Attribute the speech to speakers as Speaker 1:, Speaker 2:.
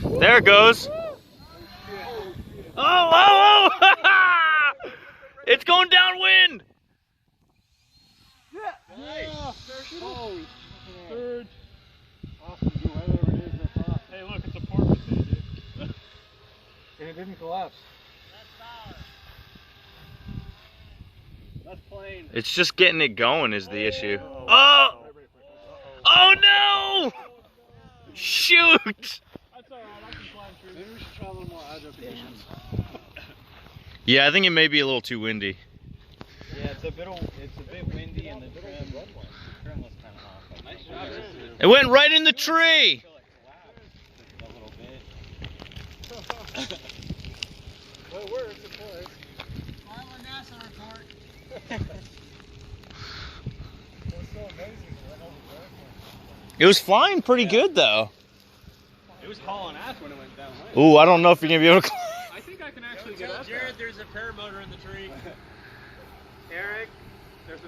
Speaker 1: There it goes. Oh! It's going downwind.
Speaker 2: Yeah. Oh,
Speaker 3: Third.
Speaker 2: awesome. Whatever it is, that's awesome.
Speaker 3: Hey, look, it's a porpoise, dude.
Speaker 2: And it didn't collapse.
Speaker 3: That's plain.
Speaker 1: It's just getting it going is the issue. Oh! Oh no! Shoot!
Speaker 3: That's alright, I can climb through.
Speaker 2: Maybe we should try a little more agile conditions.
Speaker 1: Yeah, I think it may be a little too windy.
Speaker 4: Yeah, it's a bit windy and the trim was kind of off. Nice job.
Speaker 1: It went right in the tree!
Speaker 4: A little bit.
Speaker 2: Well, it works, of course.
Speaker 4: NASA report.
Speaker 2: It's so amazing.
Speaker 1: It was flying pretty good though.
Speaker 3: It was hauling ass when it went down.
Speaker 1: Ooh, I don't know if you're gonna be able to climb.
Speaker 3: I think I can actually get up there.
Speaker 4: Jared, there's a paramotor in the tree.
Speaker 3: Eric, there's a